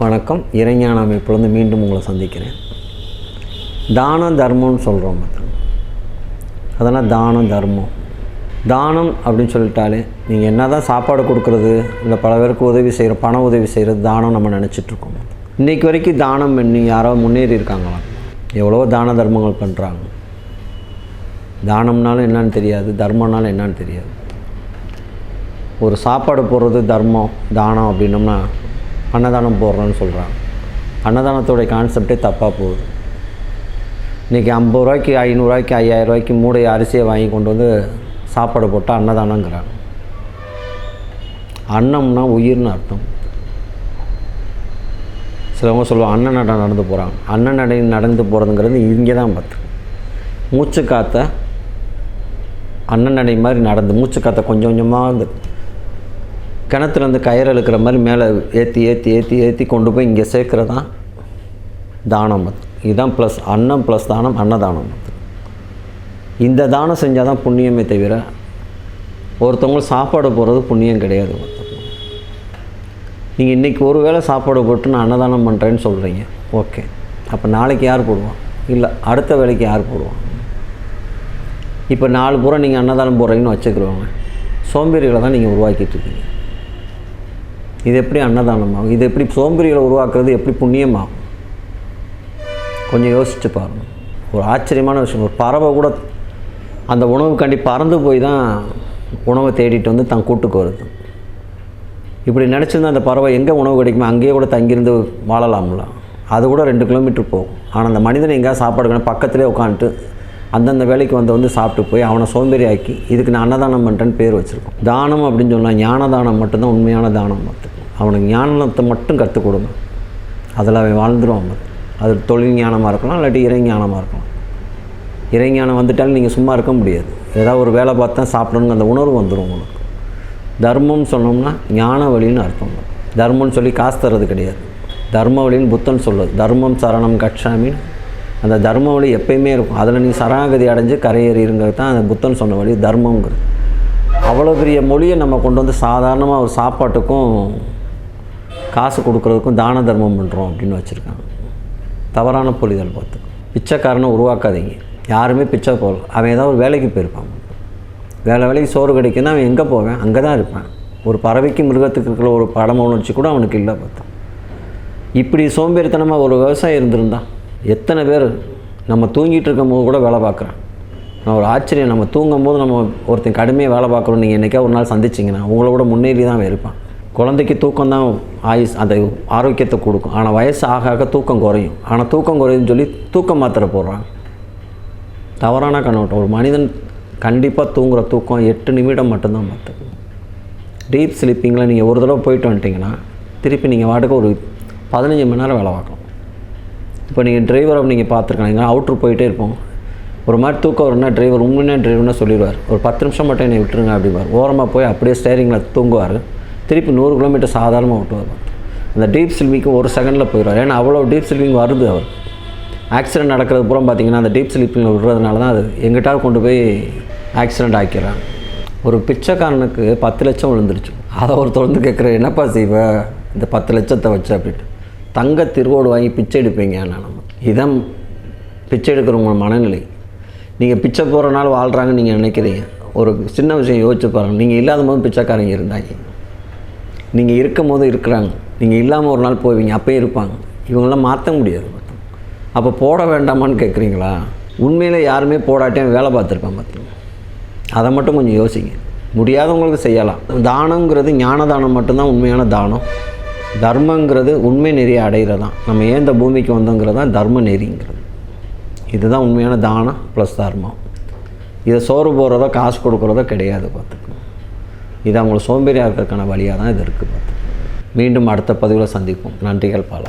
வணக்கம். இறைஞான அமைப்பிலிருந்து மீண்டும் உங்களை சந்திக்கிறேன். தானம் தர்மம்னு சொல்கிறோம். அதனால் தானம் தர்மம் தானம் அப்படின்னு சொல்லிட்டாலே நீங்கள் என்ன தான் சாப்பாடு கொடுக்குறது இல்லை பல பேருக்கு உதவி செய்கிற பண உதவி செய்கிறது தானம் நம்ம நினச்சிட்ருக்கோம். இன்றைக்கி வரைக்கும் தானம் பண்ணி யாரோ முன்னேறி இருக்காங்களா? எவ்வளோ தான தர்மங்கள் பண்ணுறாங்க. தானம்னாலும் என்னன்னு தெரியாது, தர்மம்னாலும் என்னன்னு தெரியாது. ஒரு சாப்பாடு போடுறது தர்மம் தானம் அப்படின்னோம்னா அன்னதானம் போடுறோன்னு சொல்கிறாங்க. அன்னதானத்தோடைய கான்செப்டே தப்பாக போகுது. இன்றைக்கி 50 ரூபாய்க்கு 500 ரூபாய்க்கு 5000 ரூபாய்க்கு மூடை அரிசியை வாங்கி கொண்டு வந்து சாப்பாடு போட்டால் அன்னதானங்கிறாங்க. அன்னம்னா உயிர்னு அர்த்தம். சிலவங்க சொல்லுவாங்க அண்ணன் நடை நடந்து போகிறாங்க. அண்ணன் நடை நடந்து போகிறதுங்கிறது இங்கே தான் பார்த்து மூச்சு காற்ற அண்ணன் நடை மாதிரி நடந்து மூச்சு காற்ற கொஞ்சம் கொஞ்சமாக வந்து கிணத்துலேருந்து கயிறு இழுக்கிற மாதிரி மேலே ஏற்றி ஏற்றி ஏற்றி ஏற்றி கொண்டு போய் இங்கே சேர்க்குறதான் தானம். இதுதான் ப்ளஸ் அன்னம் ப்ளஸ் தானம் அன்னதானம். இந்த தானம் செஞ்சால் தான் புண்ணியமே தவிர ஒருத்தவங்களுக்கு சாப்பாடு போடுறது புண்ணியம் கிடையாது. நீங்கள் இன்றைக்கி ஒரு வேளை சாப்பாடு போட்டு நான் அன்னதானம் பண்ணுறேன்னு சொல்கிறீங்க, ஓகே. அப்போ நாளைக்கு யார் போடுவான்? இல்லை அடுத்த வேலைக்கு யார் போடுவான்? இப்போ 4 பூரா நீங்கள் அன்னதானம் போடுறீங்கன்னு வச்சுக்கிறவங்க சோம்பேறிகளை தான் நீங்கள் உருவாக்கிட்டு இருக்கீங்க. இது எப்படி அன்னதானமாகும்? இது எப்படி சோம்பேறிகளை உருவாக்குறது எப்படி புண்ணியமாகும்? கொஞ்சம் யோசித்து பாருங்கள். ஒரு ஆச்சரியமான விஷயம். ஒரு பறவை கூட அந்த உணவுக்காண்டி பறந்து போய் தான் உணவை தேடிட்டு வந்து தன் கூட்டுக்கு வருது. இப்படி நினச்சிருந்தா அந்த பறவை எங்கே உணவு கிடைக்குமோ அங்கேயே கூட தங்கியிருந்து வாழலாம்ல. அது கூட 2 கிலோமீட்டர் போகும். ஆனால் அந்த மனிதனை எங்கேயா சாப்பாடு பக்கத்துலேயே உட்காந்துட்டு அந்தந்த வேலைக்கு வந்து சாப்பிட்டு போய் அவனை சோம்பேறி ஆக்கி இதுக்கு நான் அன்னதானம் பண்ணுறேன்னு பேர் வச்சுருக்கோம். தானம் அப்படின்னு சொன்னால் ஞான தானம் மட்டும்தான் உண்மையான தானம். அவனுக்கு ஞானத்தை மட்டும் கற்றுக் கொடுங்க, அதில் அவன் வாழ்ந்துருவான். அது தொழில் ஞானமாக இருக்கலாம், இல்லாட்டி இறைஞானமாக இருக்கலாம். இறைஞானம் வந்துட்டாலும் நீங்கள் சும்மா இருக்க முடியாது. ஏதாவது ஒரு வேலை பார்த்தா சாப்பிடணுங்க அந்த உணர்வு வந்துடும் உங்களுக்கு. தர்மம்னு சொன்னோம்னா ஞான வழின்னு அர்த்தம். தர்மம்னு சொல்லி காசு தர்றது கிடையாது. தர்ம வழின்னு புத்தன் சொல்லுது. தர்மம் சரணம் கட்சாமின்னு அந்த தர்ம வழி எப்பயுமே இருக்கும். அதில் நீங்கள் சரணாகதி அடைஞ்சு கரையேறிங்கிறது தான் அந்த புத்தன் சொன்ன வழி தர்மங்கிறது. அவ்வளோ பெரிய மொழியை நம்ம கொண்டு வந்து சாதாரணமாக ஒரு சாப்பாட்டுக்கும் காசு கொடுக்குறதுக்கும் தான தர்மம் பண்ணுறோம் அப்படின்னு வச்சுருக்காங்க. தவறான புரிதல். பார்த்து பிச்சைக்காரனை உருவாக்காதீங்க. யாருமே பிச்சை போகல. அவன் ஏதாவது ஒரு வேலைக்கு போயிருப்பான். வேலைக்கு சோறு கிடைக்குன்னா அவன் எங்கே போவேன்? அங்கே தான் இருப்பான். ஒரு பறவைக்கு மிருகத்துக்கு இருக்கிற ஒரு படம உணர்ச்சி கூட அவனுக்கு இல்லை. பார்த்தோம் இப்படி சோம்பேறித்தனமாக ஒரு விவசாயம் இருந்திருந்தா எத்தனை பேர் நம்ம தூங்கிட்டு இருக்கும் போது கூட வேலை பார்க்குறான். நான் ஒரு ஆச்சரியம். நம்ம தூங்கும் போது நம்ம ஒருத்தன் கடுமையாக வேலை பார்க்குறோம். நீங்கள் என்றைக்கா ஒரு நாள் சந்திச்சிங்கன்னா உங்களோட முன்னேறி தான் இருப்பான். குழந்தைக்கு தூக்கம் தான் ஆயுஸ் அந்த ஆரோக்கியத்தை கொடுக்கும். ஆனால் வயசு ஆக ஆக தூக்கம் குறையும். ஆனால் தூக்கம் குறையுன்னு சொல்லி தூக்கம் மாத்திரை போடுறாங்க. தவறான கண்ணோட்டம். ஒரு மனிதன் கண்டிப்பாக தூங்குகிற தூக்கம் 8 நிமிடம் மட்டும்தான். பார்த்துக்கணும். டீப் ஸ்லீப்பிங்கில் நீங்கள் ஒரு தடவை போயிட்டு வந்துட்டிங்கன்னா திருப்பி நீங்கள் வாட்டுக்கு ஒரு 15 மணி நேரம் வேலை பார்க்கலாம். இப்போ நீங்கள் டிரைவரை நீங்கள் பார்த்துருக்காங்க, அவுட்ரு போயிட்டே இருப்போம். ஒரு மாதிரி தூக்கம் வரும்னா டிரைவர் உண்மையான டிரைவர்னா சொல்லிடுவார், ஒரு 10 நிமிஷம் மட்டும் என்னை விட்டுருங்க அப்படிவார். ஓரமாக போய் அப்படியே ஸ்டேரிங்கில் தூங்குவார். திருப்பி 100 கிலோமீட்டர் சாதாரணமாக விட்டுவார். அந்த டீப் ஸ்லீப்பிங்க்கு 1 செகண்டில் போயிடுவார். ஏன்னா அவ்வளோ டீப் ஸ்லீப்பிங் வருது. அவர் ஆக்சிடென்ட் நடக்கிறது பூரா பார்த்திங்கன்னா அந்த டீப் ஸ்லீப்பிங்கில் விடுறதுனால தான் அது எங்கிட்டாவது கொண்டு போய் ஆக்சிடெண்ட் ஆக்கிறாங்க. ஒரு பிச்சைக்காரனுக்கு 10 லட்சம் விழுந்துருச்சு. அதை ஒரு தொடர்ந்து கேட்குற என்னப்பா செய்வ இந்த 10 லட்சத்தை வச்சு அப்படின்ட்டு. தங்க திருவோடு வாங்கி பிச்சை எடுப்பீங்க. நம்ம இதான் பிச்சை எடுக்கிறவங்க மனநிலை. நீங்கள் பிச்சை போகிற நாள் வாழ்கிறாங்கன்னு நீங்கள் நினைக்கிறீங்க. ஒரு சின்ன விஷயம் யோசிச்சு பாருங்கள். நீங்கள் இல்லாத போது பிச்சைக்காரங்க இருந்தாங்க, நீங்கள் இருக்கும் போது இருக்கிறாங்க. நீங்கள் இல்லாமல் ஒரு நாள் போவீங்க, அப்போயே இருப்பாங்க. இவங்களாம் மாற்ற முடியாது. அப்போ போட வேண்டாமான்னு கேட்குறீங்களா? உண்மையில் யாருமே போடாட்டியும் வேலை பார்த்துருப்பாங்க. பார்த்துங்க, அதை மட்டும் கொஞ்சம் யோசிங்க. முடியாதவங்களுக்கு செய்யலாம். தானங்கிறது ஞான தானம் மட்டும்தான் உண்மையான தானம். தர்மங்கிறது உண்மை நெறியை அடைகிறதான். நம்ம ஏன் இந்த பூமிக்கு வந்தோங்கிறது தான் தர்ம நெறிங்கிறது. இதுதான் உண்மையான தானம் ப்ளஸ் தர்மம். இதை சோறு போடுறதோ காசு கொடுக்குறதோ கிடையாது. பார்த்துக்கணும். இது அவங்களை சோம்பேறியாக இருக்கிறதுக்கான வழியாக தான் இது இருக்குது. பார்த்துக்கணும். மீண்டும் அடுத்த பதிவில் சந்திப்போம். நன்றிகள் பல.